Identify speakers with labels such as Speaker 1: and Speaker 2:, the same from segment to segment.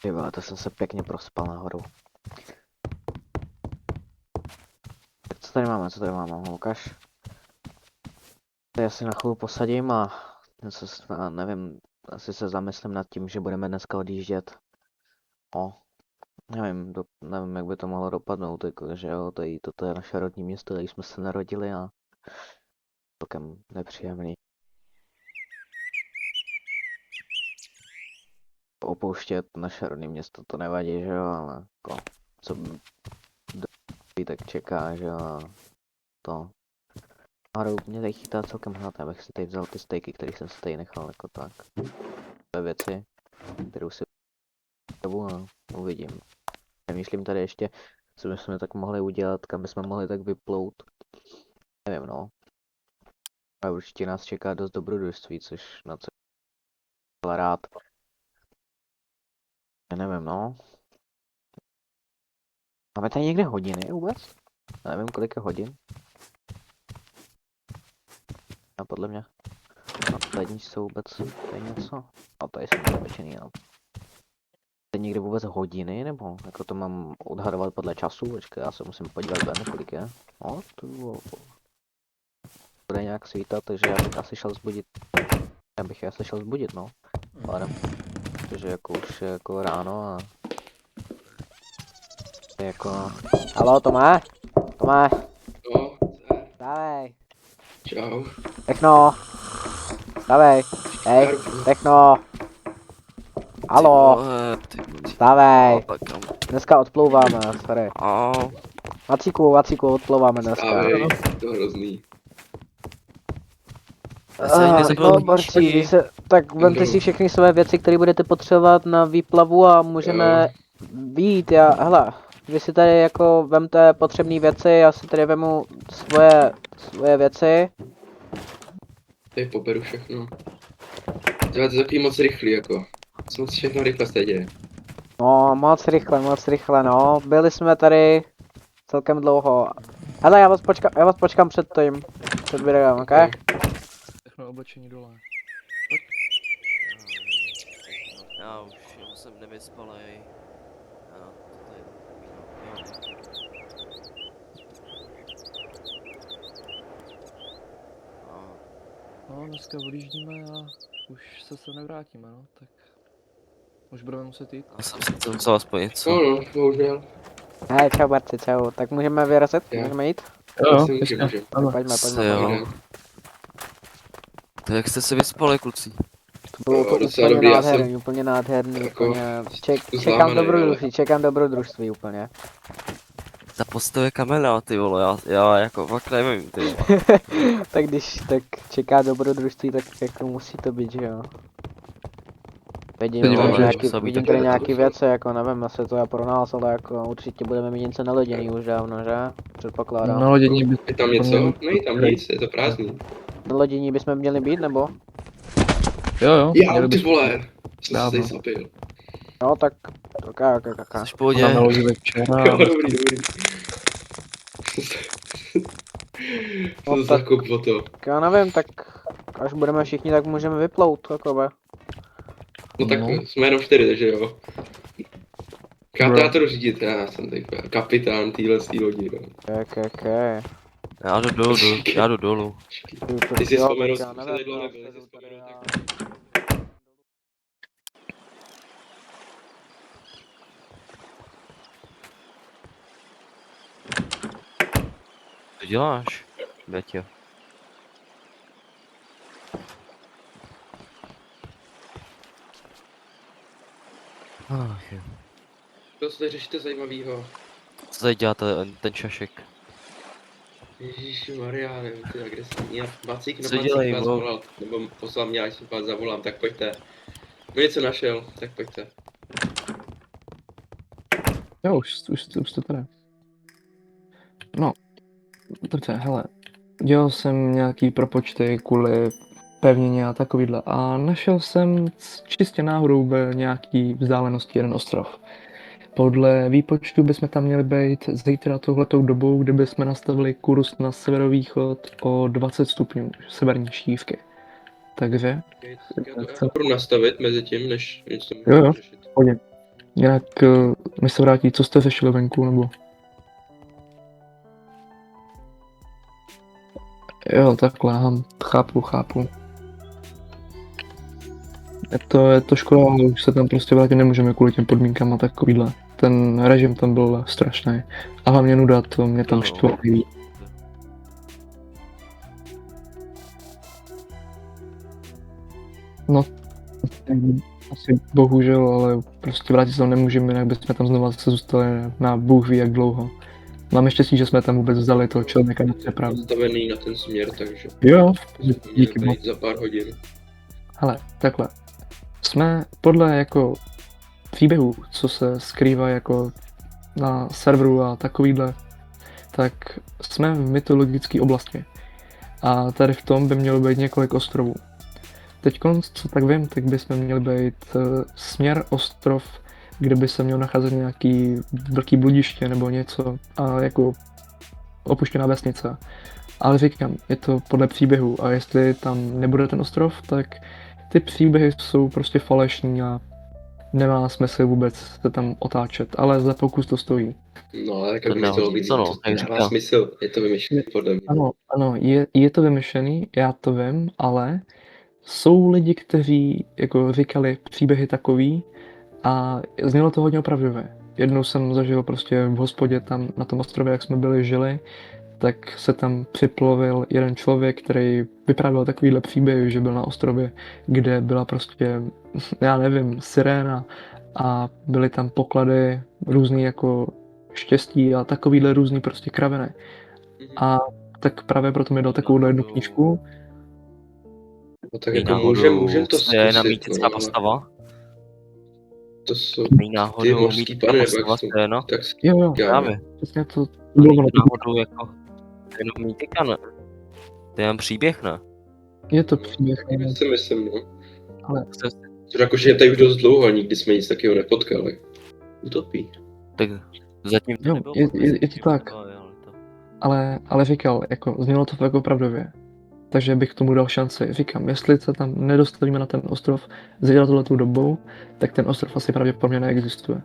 Speaker 1: Tyba, to jsem se pěkně prospal nahoru. Tak co tady máme, ukaž. Já si na chvíli posadím a nevím, asi se zamyslím nad tím, že budeme dneska odjíždět. Nevím, jak by to mohlo dopadnout, jako, že jo, toto je naše rodní město, tady jsme se narodili a celkem nepříjemný. Opouštět naše rodné město, to nevadí, že jo, ale jako, co tak čeká, že jo, to. Nahoru mě tady chytá celkem hned, abych si tady vzal ty stejky, které jsem si tady nechal jako tak. To je věci, kterou si dobu a uvidím. Přemýšlím tady ještě, co bychom tak mohli udělat, kam bychom mohli tak vyplout. Nevím, no. A určitě nás čeká dost dobrodružství, což na co byl rád. Já nevím, no. Máme tady někde hodiny vůbec? Já nevím, kolik je hodin. A podle mě na ledničce jsou vůbec tady něco. A tady jsem zapečený, no. Tady někde vůbec hodiny, nebo jako to mám odhadovat podle času? Počkej, já se musím podívat ven, kolik je. No, to bude nějak svítat, takže já bych asi šel zbudit. No. Pádem. Protože jako už je jako ráno a... Jako... Haló, Tome? Tome?
Speaker 2: No,
Speaker 1: Dávej.
Speaker 2: čau.
Speaker 1: Techno. Dávej. Hej, Techno. Haló. Dávej. Dneska odplouváme, starý. Vacíku, odplouváme dneska.
Speaker 2: Stávej, to hrozný.
Speaker 1: No, borci, tak vemte si všechny své věci, které budete potřebovat na výplavu a můžeme vyjít. Hele, vy si tady jako vemte potřebné věci, já si tady vemu svoje věci.
Speaker 2: Tady poberu všechno. To je takový moc rychlý, jako. Co moc všechno rychle se děje.
Speaker 1: No, moc rychle, no. Byli jsme tady celkem dlouho. Hele, já vás počkám před videem, ok?
Speaker 3: Všechno oblečení dole.
Speaker 4: Já už jenom jsem nevyspalej. A to je
Speaker 3: No, dneska odjíždíme a už se nevrátíme, no, tak už budeme muset jít.
Speaker 4: Já jsem si to vzal aspoň něco.
Speaker 2: No, bohužel.
Speaker 1: Hej, čau Barci, čau. Tak můžeme vyrazit?
Speaker 2: Jo.
Speaker 1: Můžeme jít?
Speaker 2: Asi můžeme.
Speaker 1: Tak pojďme.
Speaker 4: Jo. Tak jak jste se vyspali, kluci?
Speaker 1: To bylo
Speaker 2: Jo, docela dobrý, já jsem
Speaker 1: úplně nádherný,
Speaker 2: jako
Speaker 1: úplně.
Speaker 2: zlámaný,
Speaker 1: Čekám dobrodružství úplně.
Speaker 4: Ta postava je kamena, ty vole, já jako fakt nevím, ty vole.
Speaker 1: Tak když tak čeká dobrodružství, tak jako musí to být, že jo. Vidím tady nějaký věci, jako nevím, jestli to je pro nás, ale jako určitě budeme mít něco naloděný už dávno, že? Předpokládám.
Speaker 3: Na lodění by...
Speaker 2: Je tam něco? Není tam nic, je to prázdný.
Speaker 1: Nalodění bychom měli být, nebo?
Speaker 3: Jo,
Speaker 2: Já,
Speaker 3: měli
Speaker 2: ty
Speaker 3: by...
Speaker 2: vole! Jsem se
Speaker 3: Dávno.
Speaker 2: tady zapil.
Speaker 1: No tak, ok.
Speaker 4: Jsi v pohodě?
Speaker 3: Na lodi večera.
Speaker 2: Jo, dobrý. Co to za kop o to?
Speaker 1: Tak já nevím, tak až budeme všichni, tak můžeme vyplout, takové.
Speaker 2: No tak
Speaker 3: No.
Speaker 2: jsme jenom 4, takže jo. Já to jdu řídit, já jsem tady kapitán téhle lodi, jo.
Speaker 1: Ok.
Speaker 4: Já jdu dolů.
Speaker 2: Ty si vzpomenul,
Speaker 1: já
Speaker 2: že
Speaker 1: nevím,
Speaker 2: tady dlouho
Speaker 1: já
Speaker 2: nebyl,
Speaker 1: se
Speaker 2: jsi
Speaker 1: jdu tady
Speaker 2: vzpomenul,
Speaker 1: já-
Speaker 2: tak...
Speaker 4: Co děláš, Betě? Ach jo.
Speaker 2: Co tady řešíte zajímavýho?
Speaker 4: Co tady dělá ten šašek?
Speaker 2: Ježišmarja, nevím, ty agresivní. Já Vacík
Speaker 4: Co
Speaker 2: na
Speaker 4: dělají,
Speaker 2: vás
Speaker 4: bo?
Speaker 2: volal, nebo poslal mě, ať si vás zavolám, tak pojďte. No něco našel, tak pojďte.
Speaker 3: Jo, už to tady. No, dobře, hele. Dělal jsem nějaký propočty kvůli pevnině a takovýhle a našel jsem čistě náhodou v nějaký vzdálenosti jeden ostrov. Podle výpočtu bychom tam měli být zítra tohletou dobou, kdy bychom nastavili kurz na severovýchod o 20 stupňů severní šívky. té hře.
Speaker 2: Já to budu nastavit mezi tím, než něco
Speaker 3: Jo, jo.
Speaker 2: můžeme řešit.
Speaker 3: Hodně. Jinak mi se vrátí, co jste řešili venku, nebo? Jo, takhle, aha, chápu. Je to škoda, ale už se tam prostě vrátit nemůžeme kvůli těm podmínkám a takovýhle. Ten režim tam byl strašný. A hlavně nuda, to mě tam
Speaker 4: No.
Speaker 3: štvalo nejvíc. No, asi bohužel, ale prostě vrátit se tam nemůžeme, jinak bychom tam znova se zůstali na Bůh ví jak dlouho. Máme štěstí, že jsme tam vůbec vzali toho člověka na přepravu.
Speaker 2: Nastavený na ten směr, takže
Speaker 3: Jo, díky
Speaker 2: můžeme
Speaker 3: moc.
Speaker 2: za pár hodin.
Speaker 3: Hele, takhle. Jsme podle jako příběhů, co se skrývá jako na serveru a takovýhle, tak jsme v mytologické oblasti. A tady v tom by mělo být několik ostrovů. Teď, co tak vím, tak bychom měli být směr ostrov, kde by se měl nacházet nějaký velký bludiště nebo něco a jako opuštěná vesnice. Ale říkám, je to podle příběhu a jestli tam nebude ten ostrov, tak ty příběhy jsou prostě falešní a nemá smysl vůbec se tam otáčet, ale za pokus to stojí.
Speaker 2: No, ale tak
Speaker 4: To
Speaker 2: by
Speaker 4: nehodí
Speaker 2: to být,
Speaker 4: to, no,
Speaker 2: to
Speaker 4: jak
Speaker 2: nemá
Speaker 4: říkám.
Speaker 2: smysl, je to vymyšlené podle mě.
Speaker 3: Ano, je to vymyšlený, já to vím, ale jsou lidi, kteří jako říkali příběhy takový a znělo to hodně opravdové. Jednou jsem zažil prostě v hospodě tam na tom ostrově, jak jsme žili, tak se tam připlovil jeden člověk, který vyprávěl takovýhle příběh, že byl na ostrově, kde byla prostě, já nevím, siréna a byly tam poklady různý jako štěstí a takovýhle různý prostě kraviny. A tak právě proto mi dal takovouhle jednu knížku.
Speaker 2: No tak
Speaker 4: Není
Speaker 2: jako
Speaker 4: náhodou
Speaker 2: můžem to
Speaker 4: je na
Speaker 2: zkusit,
Speaker 4: mýtická
Speaker 2: no, ale
Speaker 4: postava?
Speaker 2: to jsou
Speaker 4: Není
Speaker 2: ty
Speaker 4: náhodou
Speaker 2: mořský
Speaker 4: mýtická
Speaker 2: pany, nebo jak
Speaker 4: postava
Speaker 2: jsou,
Speaker 4: scéna?
Speaker 2: tak
Speaker 3: Jo,
Speaker 4: Právě.
Speaker 3: přesně to
Speaker 4: To
Speaker 3: bylo
Speaker 4: není
Speaker 3: ono.
Speaker 4: náhodou jako jenom mýtika, ne? To je jen příběh, ne?
Speaker 3: Je to příběh,
Speaker 2: já si myslím, no.
Speaker 3: ale
Speaker 2: To jakože je tady už dost dlouho a nikdy jsme nic takového nepotkali. Utopí.
Speaker 4: Tak zatím to
Speaker 3: Jo,
Speaker 4: nebylo.
Speaker 3: je to tak. Ale říkal, jako znělo to fakt opravdově. Takže bych tomu dal šanci. Říkám, jestli se tam nedostavíme na ten ostrov za tohletou dobou, tak ten ostrov asi pravděpodobně neexistuje.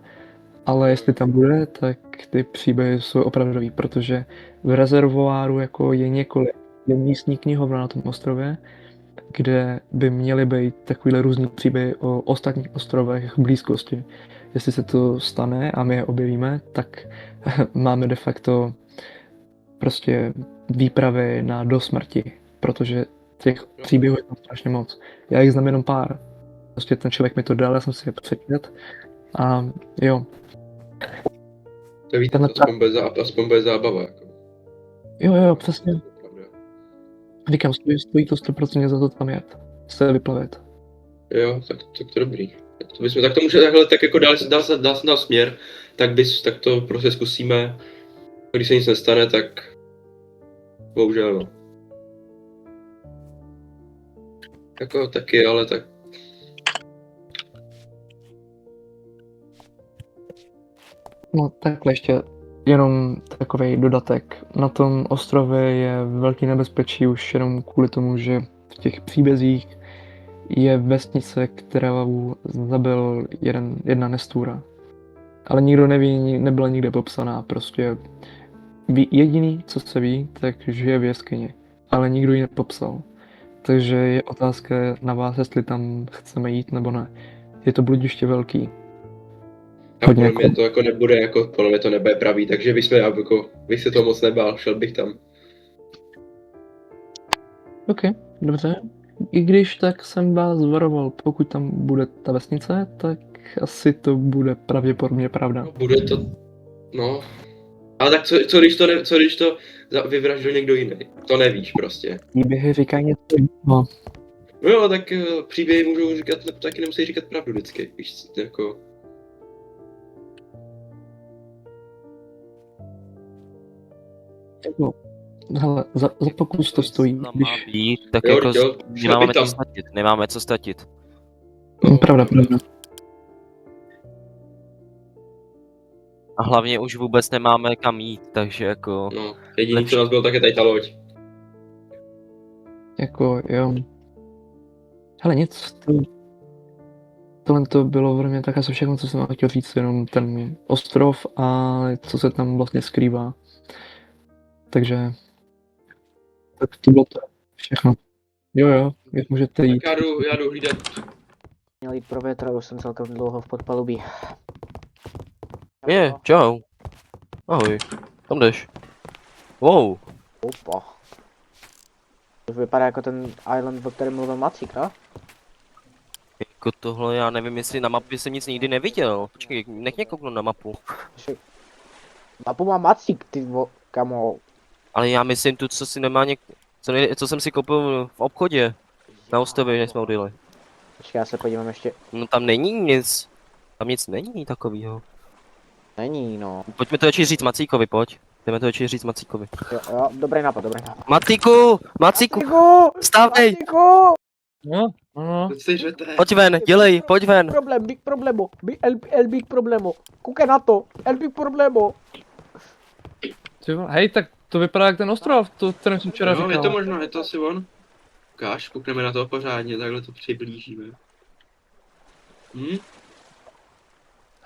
Speaker 3: Ale jestli tam bude, tak ty příběhy jsou opravdový, protože v rezervoáru jako je několik, je místní knihovna na tom ostrově, kde by měly být takovýhle různý příběhy o ostatních ostrovech v blízkosti. Jestli se to stane a my je objevíme, tak máme de facto prostě výpravy na do smrti, protože těch příběhů je tam strašně moc. Já jich znám jenom pár. Prostě ten člověk mi to dal, já jsem si je přečet a jo.
Speaker 2: To víte,
Speaker 3: Tenhle
Speaker 2: aspoň bude zábava. Jako.
Speaker 3: Jo, přesně.
Speaker 2: To je pravda.
Speaker 3: Říkám, stojí to 100% za to tam jet. Se vyplavit.
Speaker 2: Jo, tak to dobrý. Tak to může takhle, tak jako dál se směr, tak to prostě zkusíme. Když se nic nestane, tak bohužel no. Jako taky, ale tak.
Speaker 3: No takhle ještě jenom takový dodatek. Na tom ostrově je velký nebezpečí už jenom kvůli tomu, že v těch příbězích je vesnice, kterou zabil jedna nestvůra. Ale nikdo neví, nebyla nikde popsaná, prostě jediný, co se ví, tak žije v jeskyni, ale nikdo ji nepopsal. Takže je otázka na vás, jestli tam chceme jít nebo ne. Je to bludiště velký.
Speaker 2: A podle mě to jako nebude, jako podle mě to nebude pravý, takže bych se toho moc nebál, šel bych tam.
Speaker 3: OK, dobře. I když tak jsem vás varoval, pokud tam bude ta vesnice, tak asi to bude pravděpodobně pravda.
Speaker 2: Bude to, no. Ale tak co když to vyvraždil někdo jiný? To nevíš prostě.
Speaker 3: Příběhy říkají něco jiného.
Speaker 2: No jo, tak příběhy můžou říkat, taky nemusí říkat pravdu vždycky, víš, jako.
Speaker 3: No, hele, za pokus to stojí.
Speaker 4: Tam
Speaker 3: Když...
Speaker 4: má být, tak
Speaker 2: Jo,
Speaker 4: jako
Speaker 2: jo,
Speaker 4: nemáme
Speaker 2: šel bych
Speaker 4: co
Speaker 2: tam.
Speaker 4: ztratit, nemáme co ztratit.
Speaker 3: Pravda.
Speaker 4: A hlavně už vůbec nemáme kam jít, takže jako...
Speaker 2: No, jediný, co nás bylo, tak je tady ta loď.
Speaker 3: Jako, jo. Hele, nic, tohle to bylo pro mě tak asi všechno, co jsem vám chtěl říct, jenom ten ostrov a co se tam vlastně skrývá. Takže, tak to bylo to všechno. Jo, jak můžete jít.
Speaker 2: Tak já jdu hlídat.
Speaker 1: Měl jít pro větro, už jsem celkem dlouho v podpalubí.
Speaker 4: Je, čau. Ahoj. Kam jdeš? Wow.
Speaker 1: Opa. To vypadá jako ten island, o kterém mluvil Macík, no?
Speaker 4: Jako tohle, já nevím, jestli na mapě jsem nic nikdy neviděl. Počkej, nech mě kouknout na mapu.
Speaker 1: Mapu má Macík, kamo.
Speaker 4: Ale já myslím tu, co si normálně, co jsem si koupil v obchodě. Na ostrově, než jsme odjeli.
Speaker 1: Počkej, já se podívám ještě.
Speaker 4: No tam není nic. Tam nic není takovýho.
Speaker 1: Není, no.
Speaker 4: Pojďme to radši říct Macíkovi, pojď. Jdeme to radši říct Macíkovi.
Speaker 1: Jo, dobrý nápad, dobrý nápad.
Speaker 4: Macíku! Macíku!
Speaker 1: Macíku!
Speaker 4: Vstávej!
Speaker 1: Macíku!
Speaker 3: No.
Speaker 2: Co si řete?
Speaker 4: Pojď ven, dělej, pojď ven!
Speaker 1: Problém, big problemo. El big problemo. Koukej na to, el big problemo.
Speaker 3: Hej, tak to vypadá jak ten ostrov, to, který jsem včera
Speaker 2: Jo,
Speaker 3: říkal.
Speaker 2: je to možno, je to asi on. Ukáž, koukneme na to pořádně, takhle to přiblížíme.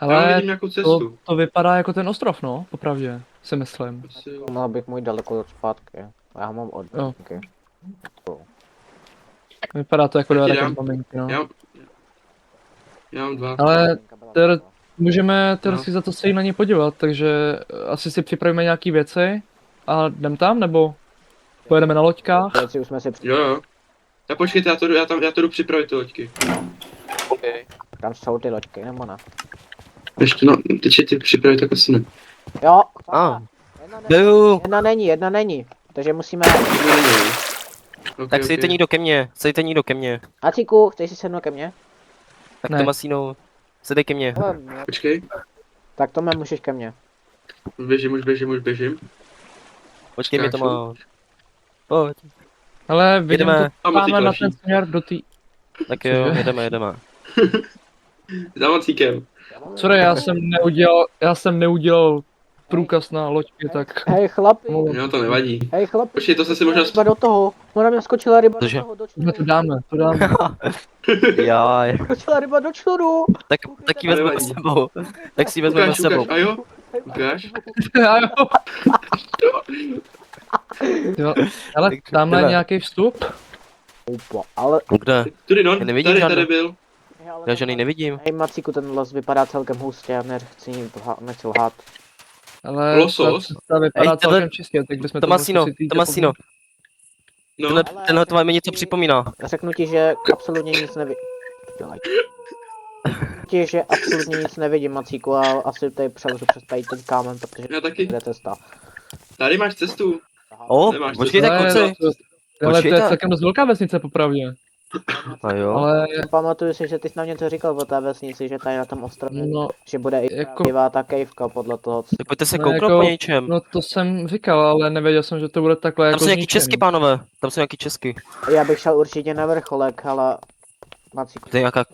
Speaker 2: Já
Speaker 3: Ale
Speaker 2: vidím nějakou cestu.
Speaker 3: to vypadá jako ten ostrov, no, popravdě, si myslím.
Speaker 2: Asi jo.
Speaker 1: Mohl bych můj daleko od zpátky. Já ho mám od.
Speaker 3: Jo.
Speaker 1: Okay.
Speaker 3: Vypadá to jako
Speaker 2: Tak ti
Speaker 3: dárek
Speaker 2: dám.
Speaker 3: od maminky, no.
Speaker 2: Já mám 2.
Speaker 3: Ale můžeme teda
Speaker 2: No.
Speaker 3: si za to se jít na ně podívat, takže asi si připravíme nějaký věci a jdem tam, nebo pojedeme na loďkách?
Speaker 1: Věci už jsme si
Speaker 2: Jo. Tak počkejte, já to jdu připravit ty loďky.
Speaker 1: tam jsou ty loďky, nebo ne?
Speaker 2: Ještě no, teď ty připravit, tak asi ne.
Speaker 1: Jo,
Speaker 4: A,
Speaker 1: jedna,
Speaker 4: jdu.
Speaker 1: jedna není. Takže musíme...
Speaker 2: Okay,
Speaker 4: Tak sejte někdo ke mně.
Speaker 1: Macíku, chceš si sednout ke mně?
Speaker 4: Tak
Speaker 3: Ne.
Speaker 4: Tomasíno, sedej ke mně.
Speaker 2: Počkej,
Speaker 1: Tak to můžeš ke mně.
Speaker 2: už běžím.
Speaker 4: Počkej mě,
Speaker 2: Skáču.
Speaker 4: Tomáš. Pojď,
Speaker 3: Ale vidím,
Speaker 4: Jedeme.
Speaker 3: to
Speaker 2: A Macík
Speaker 3: máme na
Speaker 2: další.
Speaker 3: ten směr do té...
Speaker 4: tak jo,
Speaker 3: Cože?
Speaker 4: jedeme.
Speaker 2: Za Macíkem.
Speaker 3: Sorry, já jsem neudělal průkaz na loďky, tak...
Speaker 1: Hej chlapi,
Speaker 2: Jo, to nevadí.
Speaker 1: hej chlapi.
Speaker 2: Počkej, to jsem si možná...
Speaker 1: Ryba do toho. Ona mě skočila ryba
Speaker 4: Cože?
Speaker 1: do toho, do
Speaker 3: No
Speaker 1: člunu.
Speaker 3: to dáme.
Speaker 4: Jaj,
Speaker 1: Skočila ryba do člunu.
Speaker 4: tak ji vezmeme s sebou. Tak si ji vezmeme s sebou.
Speaker 2: A jo? Ukáž?
Speaker 3: A jo. Jo, ale
Speaker 4: Tak
Speaker 3: tamhle
Speaker 4: jdeme.
Speaker 3: nějaký vstup?
Speaker 1: Upa, ale...
Speaker 4: Kde?
Speaker 2: Tudy no,
Speaker 4: Já nevidím
Speaker 2: tady
Speaker 4: žádnou.
Speaker 2: byl.
Speaker 1: Hej, ale
Speaker 4: Já žádný nevidím.
Speaker 1: Hej Macíku, ten les vypadá celkem hustě, já nechci lhát.
Speaker 3: Ale
Speaker 2: Losos?
Speaker 3: ta vypadá
Speaker 4: Hej,
Speaker 3: celkem čistě, tak bychom to
Speaker 4: Tomasíno,
Speaker 3: mohli zkusit jít
Speaker 4: Tomasíno,
Speaker 2: No,
Speaker 4: tenhle to mi něco připomína.
Speaker 1: Řeknu ti, že absolutně nic ti, že absolutně nic nevidím, Macíku, a asi tady přelezu přes tady ten kámen, protože
Speaker 2: já taky.
Speaker 1: bude cesta.
Speaker 2: Tady máš cestu.
Speaker 4: O,
Speaker 2: Nemáš
Speaker 4: počkejte
Speaker 3: Ale-
Speaker 4: kluci.
Speaker 3: Ale to je
Speaker 4: Počkejte.
Speaker 3: celkem dost velká vesnice, popravdě.
Speaker 4: A jo.
Speaker 3: Ale
Speaker 1: Pamatuju si, že ty jsi nám něco říkal o té vesnici, že tady na tom ostrově,
Speaker 3: no,
Speaker 1: že bude i
Speaker 3: jako-
Speaker 1: pravdivá ta kejvka podle toho, co...
Speaker 4: Tak pojďte se
Speaker 3: No,
Speaker 4: kouknout
Speaker 3: jako-
Speaker 4: po něčem.
Speaker 3: no to jsem říkal, ale nevěděl jsem, že to bude takhle
Speaker 4: Tam
Speaker 3: jako
Speaker 4: jsou nějaký
Speaker 3: zničený.
Speaker 4: česky, pánové. Tam jsou nějaký česky.
Speaker 1: Já bych šel určitě na vrcholek, ale...
Speaker 4: To je nějaká...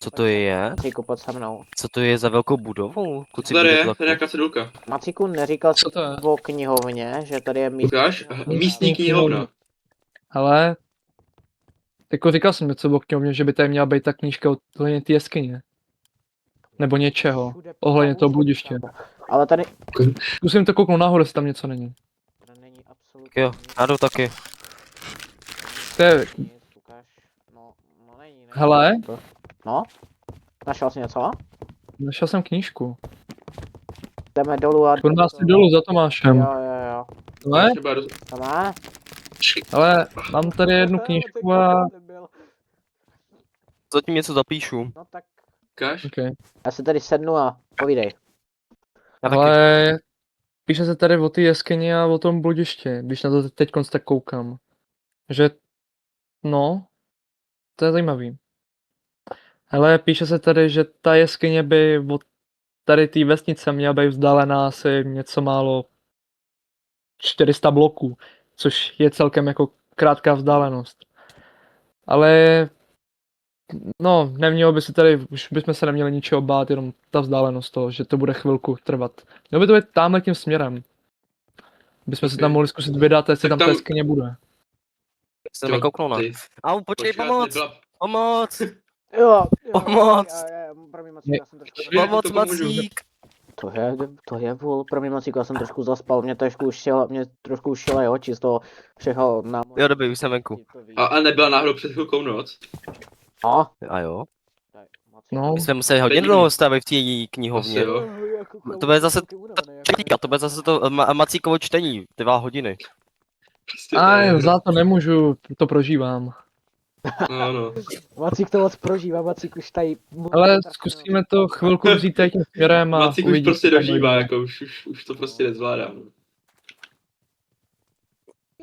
Speaker 4: Co to je?
Speaker 1: Macíku, pojď se mnou.
Speaker 4: Co to je za velkou budovu? Kluci,
Speaker 2: Tady
Speaker 4: bude
Speaker 2: je,
Speaker 4: to
Speaker 2: tady je nějaká cedulka.
Speaker 1: Macíku, neříkal jsi
Speaker 3: Co to je?
Speaker 1: o knihovně, že tady je místo...
Speaker 2: Ukáž? Místní knihovna.
Speaker 3: Ale jako říkal jsem něco o knihovně, že by tady měla být ta knížka ohledně té jeskyně. Nebo něčeho. Ohledně toho bludiště.
Speaker 1: Ale tady...
Speaker 3: Zkusím to kouknout nahoru, jestli tam něco není.
Speaker 1: Tady není absolutně
Speaker 4: Tak jo, já jdu taky.
Speaker 3: To je,
Speaker 1: nic, ukáž. No není.
Speaker 3: hele,
Speaker 1: No? Našel jsi něco?
Speaker 3: našel jsem knížku.
Speaker 1: Jdeme dolů a...
Speaker 3: Půjdu nás dolů za Tomášem.
Speaker 1: Jo.
Speaker 3: Ale,
Speaker 2: Třeba do...
Speaker 1: To má?
Speaker 3: ale mám tady jednu knížku a...
Speaker 4: Zatím něco zapíšu.
Speaker 1: No tak...
Speaker 2: Ukáž?
Speaker 3: Okay.
Speaker 1: Já se tady sednu a povídej.
Speaker 4: Já taky.
Speaker 3: Ale píše se tady o té jeskyni a o tom bludišti, když na to teď tak koukám. Že, no, to je zajímavý. Ale píše se tady, že ta jeskyně by od tady té vesnice měla být vzdálená asi něco málo 400 bloků, což je celkem jako krátká vzdálenost. Ale no, nemělo by se tady, už bychom se neměli ničeho bát, jenom ta vzdálenost toho, že to bude chvilku trvat. Mělo by to být tamhle tím směrem. Bychom se tam
Speaker 2: Ok.
Speaker 3: mohli zkusit vydat, jestli
Speaker 2: Tak
Speaker 3: tam ta
Speaker 2: tam-
Speaker 3: jeskyně bude.
Speaker 4: Jsem nekouknul na.
Speaker 2: Ty,
Speaker 4: Au, počkej,
Speaker 2: počkat,
Speaker 4: pomoc! Pomoc!
Speaker 1: Jo,
Speaker 4: Pomoc!
Speaker 1: Promiň, Macíku, já jsem trošku...
Speaker 2: Já
Speaker 4: Pomoc,
Speaker 2: to pomůžu.
Speaker 4: Macík!
Speaker 1: To je vůl, promiň, Macíku, já jsem trošku zaspal, mě trošku už šily oči z toho všeho na...
Speaker 4: Jo, dobrý, už jsem venku.
Speaker 2: A nebyla náhodou před chvilkou noc?
Speaker 1: A?
Speaker 4: A jo?
Speaker 3: No.
Speaker 4: My jsme museli hodně dlouho stavit v té knihovně.
Speaker 2: Asi jo.
Speaker 4: To bude zase to bude zase to Macíkovo čtení, 2 hodiny.
Speaker 2: Prostě to je-
Speaker 3: Za to nemůžu, to prožívám.
Speaker 2: No.
Speaker 1: Macík to moc prožívá, Macík už tady...
Speaker 3: Ale zkusíme to chvilku vzít tady tím směrem a
Speaker 2: Macík už
Speaker 3: uvidíme,
Speaker 2: prostě
Speaker 3: co tam
Speaker 2: dožívá,
Speaker 3: dojde.
Speaker 2: jako už to prostě nezvládá. No.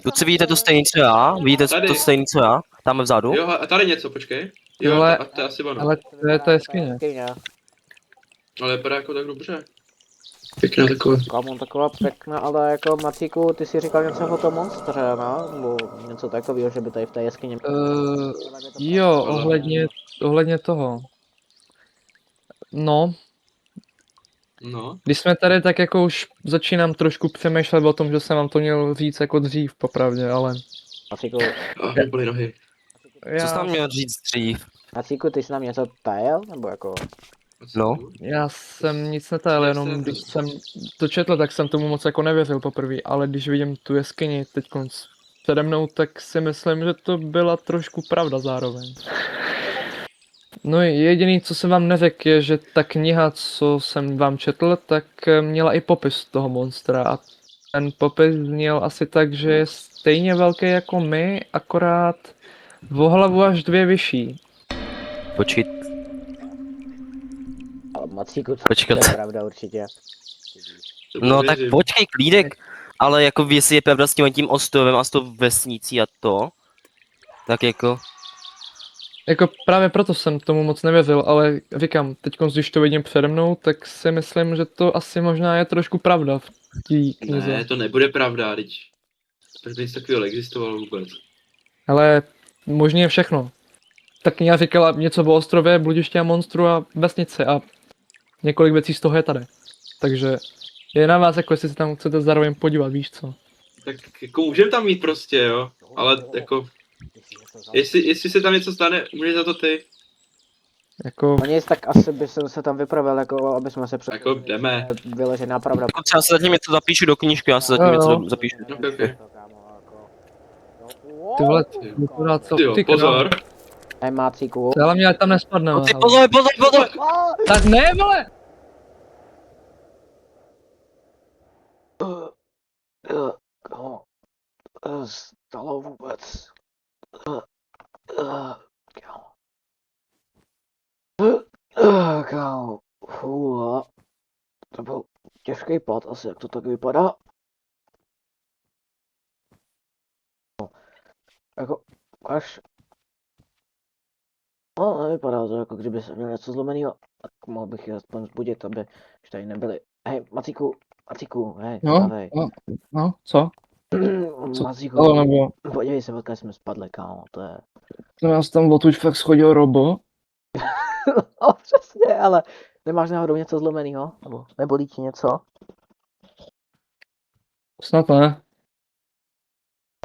Speaker 4: Kluci, vidíte to stejný co já? Vidíte
Speaker 2: Tady.
Speaker 4: to stejný co já? Tam vzadu?
Speaker 2: Jo, a tady něco, počkej. Jo,
Speaker 3: Ale-
Speaker 2: to je asi ono.
Speaker 3: Ale to je jeskyně.
Speaker 2: Ale vypadá jako tak dobře. Pěkná taková.
Speaker 1: Kámo, taková pěkná, ale jako Macíku, ty si říkal něco o tom monstře, no? Nebo něco takového, že by tady v té jeskyni...
Speaker 3: Jo, ohledně toho. No,
Speaker 2: No.
Speaker 3: když jsme tady, tak jako už začínám trošku přemýšlet o tom, že jsem vám to měl říct jako dřív, popravdě, ale
Speaker 1: Macíku,
Speaker 2: Mě bolí nohy.
Speaker 4: Co jsi nám měl říct dřív?
Speaker 1: Macíku, ty jsi nám něco tajel? Nebo jako...
Speaker 4: No.
Speaker 3: Já jsem nic netajil,
Speaker 2: Já
Speaker 3: jenom
Speaker 2: jsem-
Speaker 3: když jsem to četl, tak jsem tomu moc jako nevěřil poprvé, ale když vidím tu jeskyni teď přede mnou, tak si myslím, že to byla trošku pravda zároveň. No jediný, co jsem vám neřekl, je, že ta kniha, co jsem vám četl, tak měla i popis toho monstra a ten popis zněl asi tak, že je stejně velký jako my, akorát o hlavu až 2 vyšší.
Speaker 4: Počkej,
Speaker 1: Ale Macíku, to
Speaker 4: Počkat.
Speaker 1: je pravda určitě.
Speaker 4: no tak počkej, klídek, ale jako jestli je pravda s tím ostrovem a s tou vesnicí a to, tak jako,
Speaker 3: Jako právě proto jsem tomu moc nevěřil, ale říkám, teď když to vidím přede mnou, tak si myslím, že to asi možná je trošku pravda v té knize.
Speaker 2: Ne, to nebude pravda, teď. Proč by nic takového existovalo vůbec?
Speaker 3: Ale možně je všechno. Ta kniha říkala něco o ostrově, bludiště a monstru a vesnici a několik věcí z toho je tady. Takže je na vás, jako jestli se tam chcete zároveň podívat, víš co.
Speaker 2: Tak jako můžeme tam mít prostě, jo. Ale jako, jestli se tam něco stane, můžeš za to ty.
Speaker 3: Jako,
Speaker 1: No nic, tak asi by jsem se tam vypravil, jako aby jsme se
Speaker 2: Jako jdeme.
Speaker 1: vyložená pravda.
Speaker 4: jako třeba se zatím něco zapíšu do knížky, já se zatím
Speaker 3: Jo,
Speaker 4: něco
Speaker 3: jo.
Speaker 4: zapíšu.
Speaker 2: Okay.
Speaker 3: ty vole, vypadá co,
Speaker 2: Jo,
Speaker 3: ty krávo.
Speaker 2: pozor.
Speaker 1: Hej, Macíku.
Speaker 3: Ale mě tam nespadne.
Speaker 4: No ty
Speaker 3: ale-
Speaker 4: pozor, pozor, pozor!
Speaker 3: Tak ne, vole!
Speaker 1: Stalo vůbec. Kámo. Fůha. To byl těžký pad asi, jak to tak vypadá. No. Jako, až... No, nevypadá to, jako kdyby se měl něco zlomenýho. Tak mohl bych je aspoň vzbudit, aby už tady nebyli. Hej, Macíku, hej,
Speaker 3: No,
Speaker 1: hej.
Speaker 3: no, co? Co?
Speaker 1: Macíku,
Speaker 3: Ale nebo,
Speaker 1: podívej se, odkud jsme spadli, kámo, to je...
Speaker 3: to nás tam odtud fakt schodil Robo.
Speaker 1: No, přesně, ale nemáš náhodou něco zlomenýho? Nebo nebolí ti něco?
Speaker 3: Snad ne.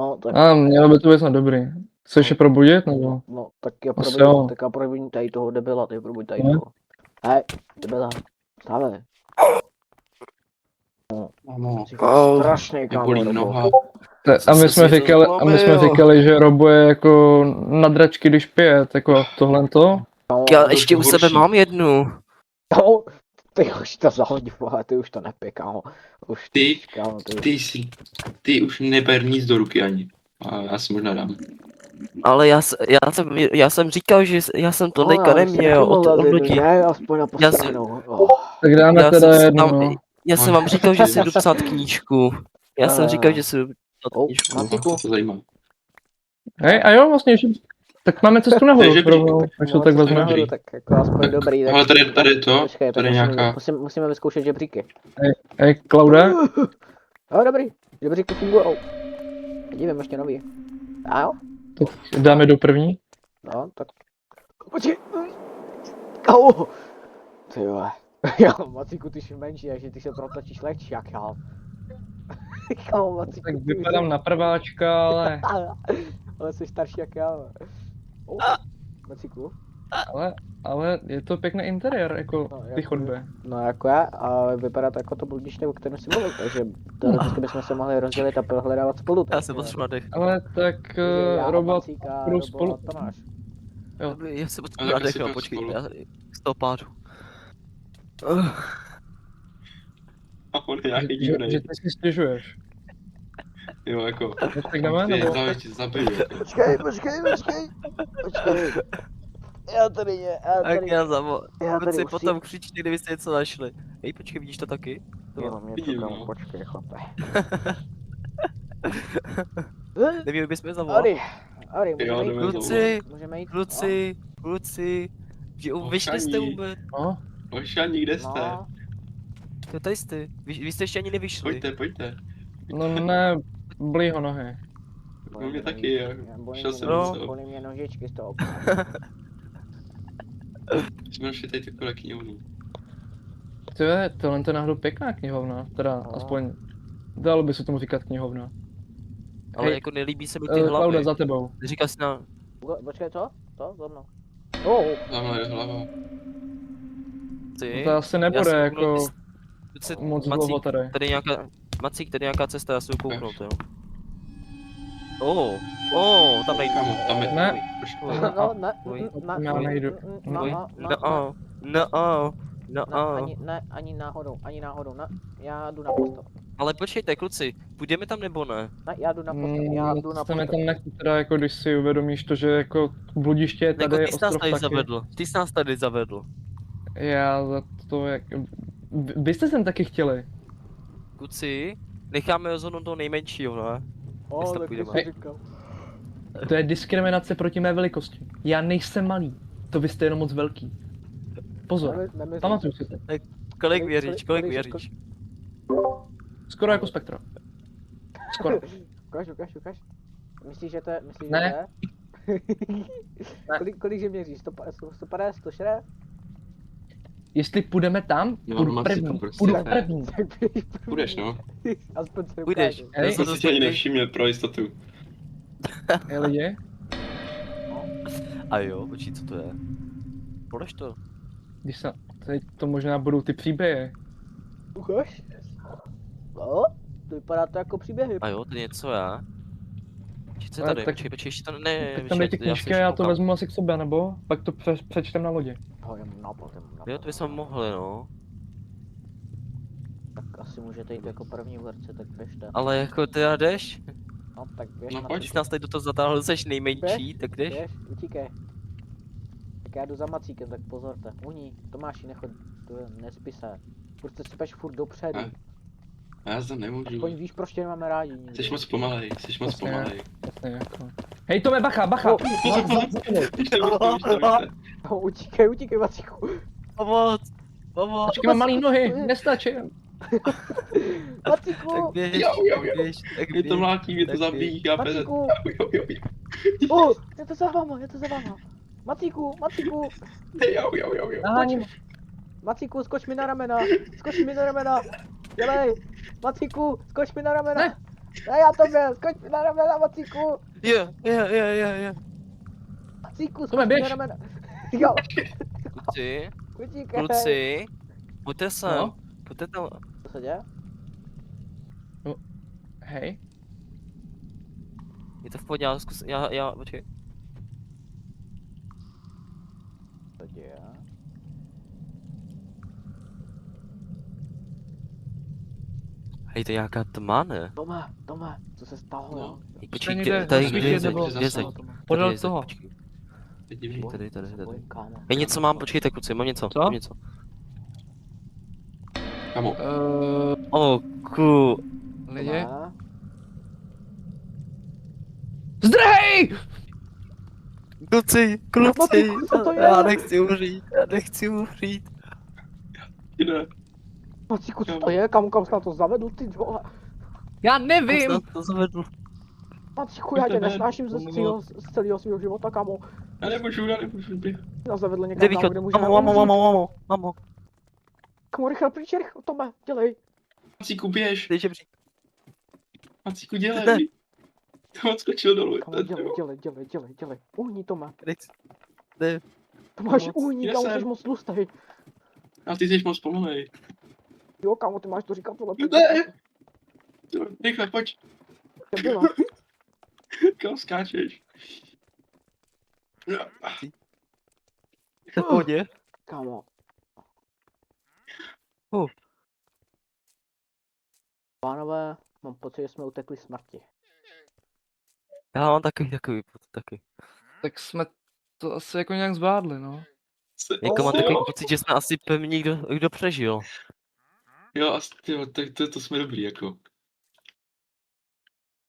Speaker 1: No, tak...
Speaker 3: A mělo by to být snad dobrý. Chceš je probudit, nebo?
Speaker 1: No, tak já
Speaker 3: Asi
Speaker 1: probuď,
Speaker 3: jo.
Speaker 1: tak já probuď tady toho debila, ty probuď tady
Speaker 3: Ne.
Speaker 1: toho. Hej, debila, stávej. Strašný, kámo,
Speaker 2: Bolí
Speaker 1: Robo.
Speaker 2: noha.
Speaker 3: A my jsme říkali, že Robo je jako na dračky, když pije, jako tohle to.
Speaker 1: Kámo,
Speaker 4: Já ještě u sebe
Speaker 2: horší.
Speaker 4: mám jednu.
Speaker 1: kámo, ty už to zahodí, boha, ty už to nepij, kámo. Už
Speaker 2: Ty,
Speaker 1: kámo, ty už...
Speaker 2: ty už neber nic do ruky ani. A já si možná dám.
Speaker 4: Ale já jsem říkal, že já jsem to teďka neměl od lidí.
Speaker 1: Ne, aspoň na
Speaker 4: Já si-
Speaker 1: postavenou. Oh.
Speaker 3: Tak dáme
Speaker 4: Já
Speaker 3: teda
Speaker 4: jsem si
Speaker 3: jednu,
Speaker 4: tam-
Speaker 3: no.
Speaker 4: Já jsem vám říkal, že si jdu psát knížku. Já jsem
Speaker 1: A.
Speaker 4: říkal, že si jdu psát
Speaker 1: Oh,
Speaker 4: knížku.
Speaker 1: Macíku.
Speaker 2: To zajímá.
Speaker 3: Hej, a jo, vlastně, že... tak máme cestu nahoru,
Speaker 2: Takže
Speaker 3: rovnou, až to tak
Speaker 1: No,
Speaker 3: vezme.
Speaker 2: dobrý.
Speaker 1: tak jako aspoň dobrý. Tak...
Speaker 2: Ale tady to,
Speaker 1: Počkej,
Speaker 2: tady
Speaker 1: tak
Speaker 2: nějaká...
Speaker 1: musíme vyzkoušet žebříky.
Speaker 3: Hej, Klaude,
Speaker 1: Jo, dobrý, žebříky fungujou. Dívám ještě nový. A jo?
Speaker 3: dáme do první.
Speaker 1: No, tak... Počkej. Au! Ty vole. Já, Macíku, ty jsi menší, takže ty se protočíš lehčí jak já. Kámo, Macíku,
Speaker 3: Tak
Speaker 1: ty
Speaker 3: vypadám na prváčka, ale...
Speaker 1: Ale jsi starší jak já. Oh. Macíku?
Speaker 3: Ale je to pěkný interiér, jako
Speaker 1: No,
Speaker 3: ty
Speaker 1: jako-
Speaker 3: chodby.
Speaker 1: No jako já, ale vypadá to jako to bludiště, o kterém jsi mluvil, takže teoreticky bychom se mohli rozdělit a prohledávat spolu.
Speaker 4: Já jsem
Speaker 1: takže-
Speaker 4: potřeboval dech.
Speaker 3: Ale tak
Speaker 1: takže já a
Speaker 3: robot
Speaker 1: Macík a
Speaker 3: budou
Speaker 1: Robo
Speaker 3: spolu.
Speaker 1: a Tomáš.
Speaker 3: Jo.
Speaker 4: Já jsem
Speaker 2: Ale
Speaker 4: potřeboval
Speaker 2: tak
Speaker 4: dech,
Speaker 2: asi
Speaker 4: no,
Speaker 2: půjdeme
Speaker 4: počkej,
Speaker 2: spolu.
Speaker 4: já z toho pádu.
Speaker 2: A on je nějaký
Speaker 3: Že
Speaker 2: divnej.
Speaker 3: ty si stěžuješ.
Speaker 2: Jo, jako,
Speaker 3: Tak jdeme,
Speaker 2: ty
Speaker 3: nebo?
Speaker 2: záležitě zabiju. Jako.
Speaker 1: Počkej. Já tady
Speaker 4: Tak já zavo.
Speaker 1: já tady
Speaker 4: Kluci
Speaker 1: musím-
Speaker 4: potom křičte, kdybyste něco našli. Hej, počkej, vidíš to taky? To
Speaker 1: Jenom něco,
Speaker 2: Vidím,
Speaker 1: kámo,
Speaker 2: no.
Speaker 1: počkej, chlape.
Speaker 4: neměli bychom zavolat.
Speaker 1: Ari,
Speaker 2: Jo,
Speaker 1: můžeme jít?
Speaker 2: jdeme
Speaker 4: Kluci,
Speaker 1: Můžeme jít?
Speaker 4: kluci, že vyšli jste
Speaker 2: Ošaní.
Speaker 4: vůbec?
Speaker 3: No,
Speaker 2: Ošaní, kde jste?
Speaker 1: No,
Speaker 4: Jo, tady jste, vy jste ještě ani nevyšli.
Speaker 2: Pojďte.
Speaker 3: no ne, blího nohy.
Speaker 2: No mě taky, jo. Šel jsem
Speaker 4: No.
Speaker 2: něco.
Speaker 1: bolí mě nožičky z toho.
Speaker 2: Jsme našli tady takové knihovnu.
Speaker 3: Tohle je náhodou pěkná knihovna, teda
Speaker 1: No.
Speaker 3: aspoň dalo by se tomu říkat knihovna.
Speaker 4: Ale
Speaker 3: Hej,
Speaker 4: jako nelíbí se mi ty
Speaker 3: Klaude,
Speaker 4: hlavy.
Speaker 3: za tebou.
Speaker 4: Říkal jsi na...
Speaker 1: Počkej, co? To? Za mnou.
Speaker 2: Tamhle je hlava.
Speaker 4: Ty?
Speaker 3: To asi
Speaker 4: Já
Speaker 3: nebude
Speaker 4: jsem
Speaker 3: jako
Speaker 4: kouknul, ty
Speaker 3: moc
Speaker 4: Macík,
Speaker 3: dlouho tady.
Speaker 4: tady nějaká... Macík, tady nějaká cesta, já si ji kouknout, jo. Tam nejdu.
Speaker 2: Kamo, tam je...
Speaker 3: Ne.
Speaker 1: No, ne,
Speaker 3: Já nejdu.
Speaker 1: ani náhodou, ne. Já jdu na postel.
Speaker 4: Ale počkejte, kluci, půjdeme tam nebo ne?
Speaker 1: Ne, já jdu na postel, já jdu na
Speaker 3: To mi
Speaker 1: postel.
Speaker 3: tam nechci teda, jako když si uvědomíš to, že jako bludiště je
Speaker 4: Jako
Speaker 3: tady,
Speaker 4: ty jsi nás
Speaker 3: ostrov
Speaker 4: tady
Speaker 3: taky.
Speaker 4: zavedl, ty jsi nás tady zavedl.
Speaker 3: Já za to jak... Vy jste sem taky chtěli.
Speaker 4: Kluci, necháme rozhodnout toho nejmenšího, ne? Jestli
Speaker 1: Tak
Speaker 4: půjdeme.
Speaker 1: jsem říkal.
Speaker 3: To je diskriminace proti mé velikosti. Já nejsem malý. To vy jste jenom moc velký. Pozor, pamatuj si to.
Speaker 4: Kolik věříš, kolik věříš?
Speaker 3: Skoro jako Spektra. Skoro.
Speaker 1: Ukaž. Myslíš, že to je,
Speaker 3: Ne.
Speaker 1: že to je? Kolik že měříš? 150, 160?
Speaker 3: Jestli půjdeme tam,
Speaker 2: Jo,
Speaker 3: půjdu
Speaker 2: mám si
Speaker 3: první.
Speaker 2: to prostě
Speaker 3: Půjdu
Speaker 2: ne.
Speaker 3: první.
Speaker 1: Tak běž první.
Speaker 2: Půjdeš, no.
Speaker 1: Aspoň se
Speaker 4: Půjdeš.
Speaker 1: ukážeš.
Speaker 3: Hej,
Speaker 4: Já jsem
Speaker 2: To
Speaker 4: to
Speaker 2: si ani
Speaker 4: stejný.
Speaker 2: nevšiml pro jistotu.
Speaker 3: Hej lidi,
Speaker 4: A jo, počkej, co to je? Podaš to?
Speaker 3: když se... Teď to možná budou ty příběhy.
Speaker 1: Ukaž. No, to vypadá to jako příběhy.
Speaker 4: A jo, tady něco já. Co je
Speaker 3: Ale
Speaker 4: tady?
Speaker 3: tak-
Speaker 4: Počkej, ještě to ne...
Speaker 3: Tak tam dej ty knížky a já to vezmu asi k sobě, nebo? Pak to přečtem na lodi.
Speaker 1: Pojem na
Speaker 4: Jo, to bychom mohli, no.
Speaker 1: Tak asi můžete jít jako první v herce, tak běžte.
Speaker 4: Ale jako teda jdeš?
Speaker 1: No, tak běž
Speaker 2: No,
Speaker 1: na
Speaker 2: pojď.
Speaker 4: Když jsi nás tady do toho zatáhl, jsi nejmenší, tak jdeš?
Speaker 1: Běž, utíkej. Tak já jdu za Macíkem, tak pozorte. Uní, Tomáši, nechod, to je, nespí se. Prostě si peš furt dopředu.
Speaker 2: Ne. Já to nemůžu.
Speaker 1: Aspoň víš, proč tě nemáme rádi. nikdy.
Speaker 2: Jsi moc pomalej, jsi moc
Speaker 3: Jasně.
Speaker 2: pomalej.
Speaker 3: Jasně, jako. Hej Tome, bacha!
Speaker 1: Oh,
Speaker 2: Běžte.
Speaker 1: No, utíkej, Macíku.
Speaker 4: Pomoc! Pomoc!
Speaker 3: Počkej, mám malý nohy, nestačí.
Speaker 1: Macíku,
Speaker 4: Tak běž,
Speaker 2: Jo.
Speaker 4: běž, tak
Speaker 2: Mě to
Speaker 4: běž.
Speaker 2: mlátí, mě to
Speaker 4: Tak
Speaker 2: zabíjí, já bez...
Speaker 1: Macíku.
Speaker 2: Jo.
Speaker 1: Je to za váma. Macíku,
Speaker 2: Jo.
Speaker 3: Naháním.
Speaker 1: Macíku, skoč mi na ramena. Dělej, Macíku, skoč mi na ramena.
Speaker 3: Ne.
Speaker 1: Ne, já tobě, skoč mi na ramena, Macíku.
Speaker 4: Jo.
Speaker 1: Macíku,
Speaker 3: Tome,
Speaker 1: skoč mi
Speaker 3: běž.
Speaker 1: na ramena. Jo, utíkej.
Speaker 4: Kluci, pojďte sem,
Speaker 3: No.
Speaker 4: pojďte tam.
Speaker 1: Co se děje?
Speaker 3: Hej.
Speaker 4: Je to v pohodě, já, počkej.
Speaker 1: Co se děje?
Speaker 4: Hej, to je nějaká tma, ne?
Speaker 1: Tome, co se stalo,
Speaker 2: No.
Speaker 1: jo?
Speaker 4: Hej, počkej,
Speaker 3: někde
Speaker 4: kde, tady,
Speaker 3: na
Speaker 4: kde
Speaker 3: světě
Speaker 4: je zeď,
Speaker 3: nebo-
Speaker 4: kde je zeď?
Speaker 3: Podél
Speaker 4: Tady je zeď,
Speaker 3: toho.
Speaker 4: počkej.
Speaker 2: Je divný.
Speaker 4: Tady.
Speaker 1: Bojím, kámo.
Speaker 4: Já něco mám, počkejte kluci, mám něco,
Speaker 3: Co?
Speaker 4: mám něco.
Speaker 2: Kamo,
Speaker 3: Lidi.
Speaker 1: Tome,
Speaker 3: Zdrhej!
Speaker 4: Kluci,
Speaker 1: Matiku, co to je?
Speaker 4: já nechci umřít.
Speaker 2: jde.
Speaker 1: Macíku, co to je? Kam jsi na to zavedl, ty vole?
Speaker 3: Já
Speaker 4: Vím.
Speaker 3: nevím!
Speaker 4: To zavedl.
Speaker 1: Macíku, já tě
Speaker 2: Tebe,
Speaker 1: nesnáším z celého svého života, kámo.
Speaker 2: Já nemůžu.
Speaker 1: Já zavedl
Speaker 4: Kde
Speaker 1: někam tam,
Speaker 4: východ?
Speaker 1: kde můžeme
Speaker 4: Mamo.
Speaker 1: Kamo, rychle pryč, Tome, dělej.
Speaker 2: Macíku, běž.
Speaker 4: Dej žebřík.
Speaker 2: Macíku, dělej. To odskočil dolů.
Speaker 1: Kamo, dělej. Uhni, Tome.
Speaker 4: Nechci. ne.
Speaker 1: To máš
Speaker 4: Moc.
Speaker 1: únik,
Speaker 2: Já
Speaker 1: kámo, jsi
Speaker 2: jsem.
Speaker 1: moc tlustej.
Speaker 2: A ty jsi moc pomalej.
Speaker 1: Jo, kámo, ty máš to říkat, vole.
Speaker 2: Ne! Rychle, pojď.
Speaker 1: To bylo.
Speaker 2: Kam skáčeš?
Speaker 4: To v pohodě.
Speaker 1: Kámo. Pánové, mám pocit, že jsme utekli smrti.
Speaker 4: Já mám takový pocit taky.
Speaker 3: Tak jsme to asi jako nějak zvládli, no.
Speaker 4: Jako mám
Speaker 2: Jo.
Speaker 4: takový pocit, že jsme asi pevně kdo přežil.
Speaker 2: Jo, asi, tyjo, tak to jsme dobrý, jako.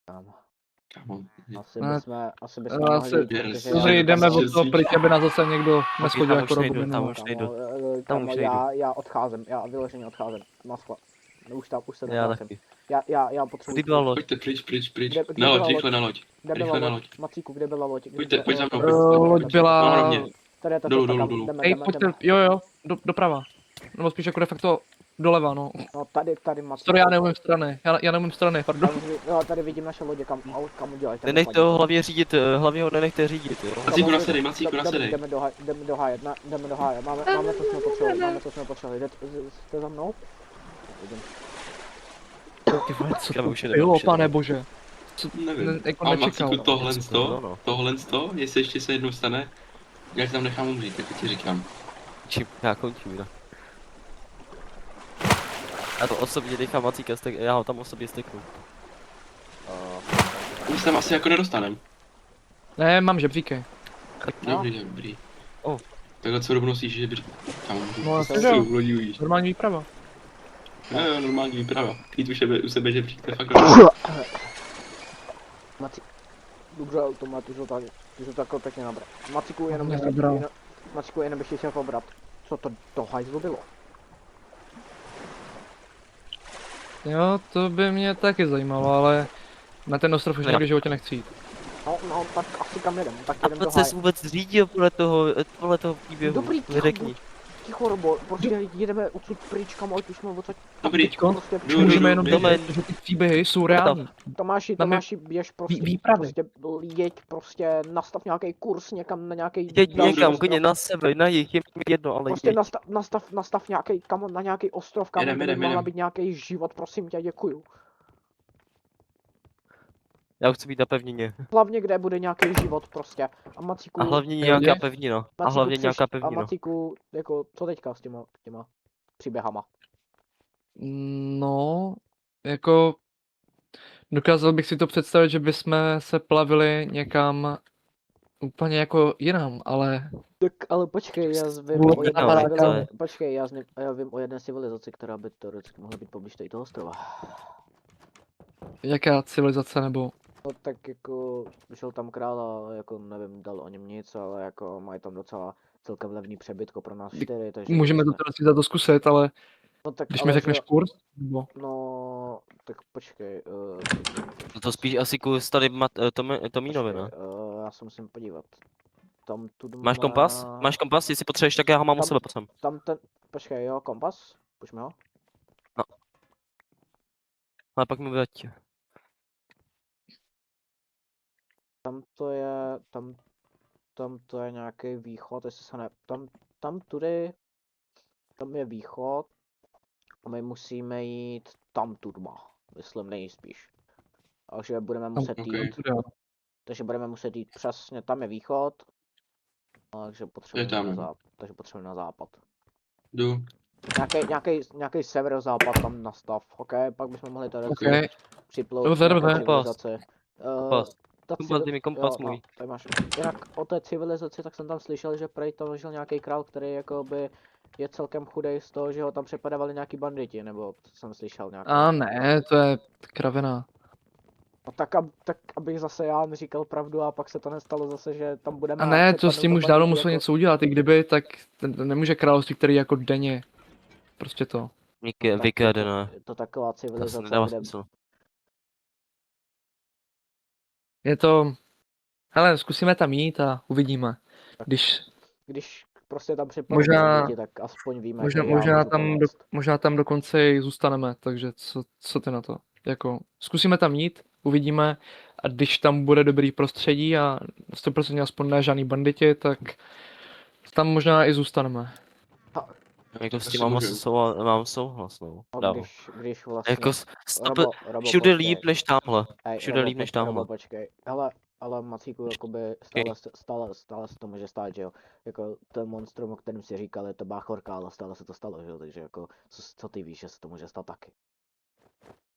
Speaker 1: Kámo.
Speaker 2: Kámo.
Speaker 1: Asi bychom
Speaker 3: Já
Speaker 1: mohli
Speaker 3: se-
Speaker 1: jít,
Speaker 2: Yes.
Speaker 1: protože
Speaker 3: Dobře, jdeme
Speaker 2: asi
Speaker 3: od toho pryč, aby nás zase někdo neschodil
Speaker 4: tam
Speaker 3: jako
Speaker 4: už nejdu,
Speaker 3: robu
Speaker 4: tam
Speaker 3: minulou.
Speaker 4: už nejdu.
Speaker 1: Kámo,
Speaker 4: Tam už nejdu.
Speaker 1: já odcházím, já vyloženě odcházím. Maskla. Už se
Speaker 4: Já
Speaker 1: nehlásím.
Speaker 4: taky.
Speaker 1: Já potřebuji...
Speaker 4: Kdy byla loď?
Speaker 2: Pojďte pryč.
Speaker 1: Kde
Speaker 2: Na loď,
Speaker 1: byla
Speaker 2: rychle na loď.
Speaker 1: Kde
Speaker 2: rychle
Speaker 1: byla
Speaker 2: na
Speaker 1: loď?
Speaker 2: loď.
Speaker 1: Macíku, kde byla loď?
Speaker 2: Pojď za mnou,
Speaker 3: Loď byla...
Speaker 2: Na mě.
Speaker 1: Tady je ta
Speaker 2: Dolů,
Speaker 1: cesta, kam
Speaker 2: dolů.
Speaker 1: jdeme,
Speaker 3: Hej,
Speaker 1: jdeme,
Speaker 3: pojďte,
Speaker 1: jdeme.
Speaker 3: jo, doprava. Nebo spíš jako de facto doleva, no.
Speaker 1: No tady Macíku.
Speaker 3: Sorry, já neumím strany, já neumím strany, pardon.
Speaker 1: Jo, tady vidím naše lodě, kam udělají.
Speaker 4: Nenechte ho hlavně řídit, hlavně ho nenechte řídit, jo.
Speaker 2: Macíku, nasedej.
Speaker 1: Jdeme do háje, jdeme do háje. Máme co jsme potřebovali, jste za mnou? Vidím.
Speaker 4: Ty vole, co tam už je
Speaker 3: Jo, pane bože. Co,
Speaker 2: Nevím.
Speaker 3: jako
Speaker 2: A
Speaker 3: nečekal.
Speaker 2: Macíku,
Speaker 4: no.
Speaker 2: tohle, jestli ještě se jednou stane, já tě tam nechám umřít, tak ti říkám.
Speaker 4: Čím, já končím, no. Já to osobně nechám Macíka já ho tam osobně steknu.
Speaker 2: My se tam asi jako nedostanem.
Speaker 3: Ne, mám žebříky.
Speaker 1: No.
Speaker 2: Dobrý.
Speaker 4: Oh.
Speaker 2: Takhle co dobu nosíš žebřík. Tam
Speaker 3: No,
Speaker 2: můžu
Speaker 3: jasně, jo.
Speaker 2: lodí ujíš.
Speaker 3: Normální výprava.
Speaker 2: Jo, normální výprava. Jít u sebe žebřík, to je fakt dobrý.
Speaker 1: Maci... Dobře, automat, ty jsou takhle pěkně nabrat. Macíku,
Speaker 3: Nenabral.
Speaker 1: jenom bych chtěl pobrat. Co to hajzlu bylo?
Speaker 3: Jo, to by mě taky zajímalo, ale na ten ostrov už
Speaker 4: Ne.
Speaker 3: nikdy v životě nechci jít.
Speaker 1: No, tak asi kam jedem, tak
Speaker 4: A
Speaker 1: jedem do
Speaker 4: proč
Speaker 1: háje.
Speaker 4: ses vůbec řídil podle toho příběhu?
Speaker 1: Dobrý,
Speaker 4: Řekni.
Speaker 1: ticho, Robo, prostě jedeme odsud pryč, kam už jsme odsaď.
Speaker 2: Dobrý.
Speaker 1: Prostě
Speaker 3: Můžeme jenom
Speaker 2: jdu,
Speaker 3: vědět, že ty příběhy jsou reální.
Speaker 1: Tomáši,
Speaker 3: Tam je
Speaker 1: běž prostě,
Speaker 3: výpravy.
Speaker 1: prostě jeď prostě, nastav nějaký kurz někam na nějaký...
Speaker 4: Jeď
Speaker 1: další
Speaker 4: někam,
Speaker 1: ostrov.
Speaker 4: klidně na sever, na jih, je mi jedno, ale
Speaker 1: Prostě
Speaker 4: jeď.
Speaker 1: nastav nějaký, kam, na nějaký ostrov, kam by
Speaker 2: Jedem.
Speaker 1: mohla být nějaký život, prosím tě, děkuju.
Speaker 4: Já chci být na pevnině.
Speaker 1: Hlavně kde bude nějaký život prostě. A Macíku,
Speaker 4: A hlavně
Speaker 3: Jo,
Speaker 4: nějaká
Speaker 3: je.
Speaker 4: pevnina. A
Speaker 1: Macíku,
Speaker 4: hlavně nějaká
Speaker 1: a
Speaker 4: pevnina.
Speaker 1: Macíku, jako, co teďka s těma příběhama?
Speaker 3: No, jako... Dokázal bych si to představit, že bychom se plavili někam úplně jako jinam, ale...
Speaker 1: Tak ale počkej, já vím
Speaker 3: Vůbec
Speaker 1: o jedné
Speaker 3: nenapadá,
Speaker 1: civilizaci, počkej, já vím o jedné civilizaci, která by teoreticky mohla být poblíž tady toho ostrova.
Speaker 3: Jaká civilizace nebo...
Speaker 1: No tak jako, šel tam král a jako nevím, dal o něm nic, ale jako mají tam docela celkem levný přebytko pro nás 4, takže...
Speaker 3: Můžeme to teda si za to zkusit, ale
Speaker 1: no, tak,
Speaker 3: když
Speaker 1: ale
Speaker 3: mi řekneš
Speaker 1: že-
Speaker 3: kurz, nebo...
Speaker 1: No, tak počkej,
Speaker 4: To spíš asi kus tady Tomínovi, ne?
Speaker 1: já se musím podívat. Tam tu
Speaker 4: Máš kompas? Máš kompas? Jestli potřebuješ, tak já ho mám u
Speaker 1: Tam-
Speaker 4: sebe potom.
Speaker 1: Tam ten, počkej, jo, kompas, pušme ho.
Speaker 4: Ale pak mi vrať.
Speaker 1: Tam to je, tam to je nějaký východ, jestli se ne, tam tudy, tam je východ a my musíme jít tam tudma, myslím nejspíš. Takže budeme muset
Speaker 2: ok.
Speaker 1: jít, takže budeme muset jít přesně, tam je východ, takže potřebujeme
Speaker 2: tam.
Speaker 1: na západ, takže potřebujeme na západ.
Speaker 2: Jdu.
Speaker 1: Nějaký severozápad tam nastav, ok? Pak bychom mohli tady
Speaker 3: Okay.
Speaker 1: připlout
Speaker 3: Dobře,
Speaker 1: nějaké
Speaker 3: dobře.
Speaker 1: civilizaci.
Speaker 4: Kompas.
Speaker 1: Ta
Speaker 4: Kompas, dej mi kompas
Speaker 1: jo,
Speaker 4: můj.
Speaker 1: no, tady máš. Jinak o té civilizaci, tak jsem tam slyšel, že prej tam žil nějaký král, který jakoby je celkem chudej z toho, že ho tam přepadávali nějaký banditi, nebo to jsem slyšel nějak.
Speaker 3: A ne, to je kravina.
Speaker 1: No tak, tak abych zase já neříkal pravdu a pak se to nestalo zase, že tam budeme...
Speaker 3: A ne, to s
Speaker 1: přepadnout
Speaker 3: tím
Speaker 1: do
Speaker 3: už dávno
Speaker 1: banditů
Speaker 3: musel
Speaker 1: jako-
Speaker 3: něco udělat, i kdyby, tak ten nemůže království, který jako denně. Prostě to.
Speaker 1: tak
Speaker 4: Vykradené.
Speaker 1: je to taková
Speaker 4: To se
Speaker 1: civilizace,
Speaker 4: nedává
Speaker 1: kde...
Speaker 4: smysl.
Speaker 3: Je to... Hele, zkusíme tam jít a uvidíme. Když
Speaker 1: prostě tam připadnou
Speaker 3: Možná-
Speaker 1: banditi, tak aspoň víme, že já můžu pomoct.
Speaker 3: možná tam dokonce i zůstaneme, takže co ty na to? Jako, zkusíme tam jít, uvidíme a když tam bude dobrý prostředí a 100% aspoň ne žádný banditi, tak Tam možná i zůstaneme.
Speaker 4: Jako s
Speaker 2: Asi
Speaker 4: tím mám
Speaker 2: můžem.
Speaker 4: asi mám souhlas, no.
Speaker 1: A
Speaker 4: Dávám.
Speaker 1: když vlastně...
Speaker 4: Jako
Speaker 1: Robo,
Speaker 4: všude
Speaker 1: počkej.
Speaker 4: líp než tamhle.
Speaker 1: Hej,
Speaker 4: Všude líp než
Speaker 1: Robo,
Speaker 4: tamhle.
Speaker 1: počkej. Hele, ale Macíku, jakoby stále se to může stát, že jo. Jako ten monstrum, o kterém si říkal, je to báchorka, ale stále se to stalo, že jo. Takže jako, co ty víš, že se to může stát taky.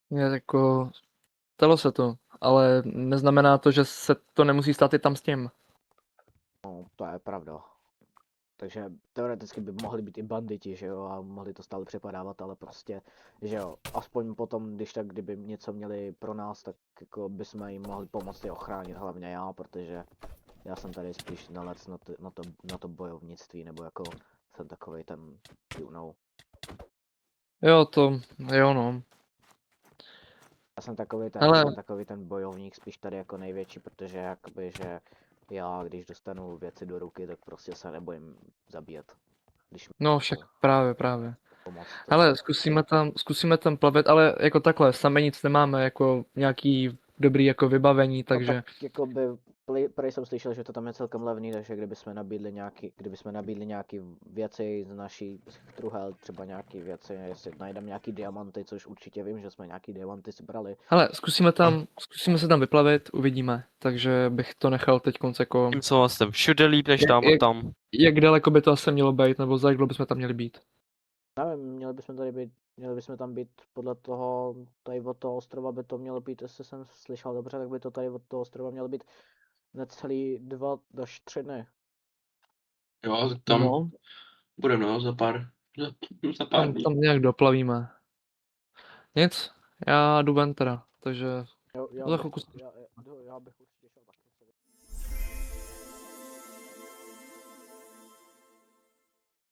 Speaker 3: Je jako, stalo se to, ale neznamená to, že se to nemusí stát i tam s tím.
Speaker 1: No, to je pravda. Takže teoreticky by mohli být i banditi, že jo, a mohli to stále přepadávat, ale prostě, že jo, aspoň potom, když tak, kdyby něco měli pro nás, tak jako bychom jim mohli pomoci ochránit, hlavně já, protože já jsem tady spíš znalec na to bojovnictví, nebo jako jsem takovej ten, you know.
Speaker 3: Jo, to, jo no.
Speaker 1: Já jsem
Speaker 3: Ale-
Speaker 1: takový ten bojovník spíš tady jako největší, protože jakoby, že já, když dostanu věci do ruky, tak prostě se nebojím zabíjet. Když mi
Speaker 3: No však právě.
Speaker 1: pomoct.
Speaker 3: Ale zkusíme tam plavet, ale jako takhle, sami nic nemáme, jako nějaký dobrý jako vybavení, takže
Speaker 1: No tak jako by, prej jsem slyšel, že to tam je celkem levný, takže kdybychom nabídli nějaký věci z naší truhel, třeba nějaký věci, jestli najdeme nějaký diamanty, což určitě vím, že jsme nějaký diamanty si brali.
Speaker 3: hele, zkusíme se tam vyplavit, uvidíme, takže bych to nechal teď jako,
Speaker 4: Tím souhlasem. Všude líp než tam.
Speaker 3: jak daleko by to asi mělo být, nebo za jak dlouho bychom tam měli být.
Speaker 1: Nevím, měli bychom tam být podle toho, tady od toho ostrova by to mělo být, jestli jsem slyšel dobře, tak by to tady od toho ostrova mělo být necelý 2 až 3 dny.
Speaker 2: Jo, tak tam
Speaker 3: No,
Speaker 2: budeme, no, za pár dní.
Speaker 3: tam nějak doplavíme. Nic, já jdu ven teda, takže
Speaker 1: Jo,
Speaker 3: za chvilku
Speaker 1: já bych určitě šel taky.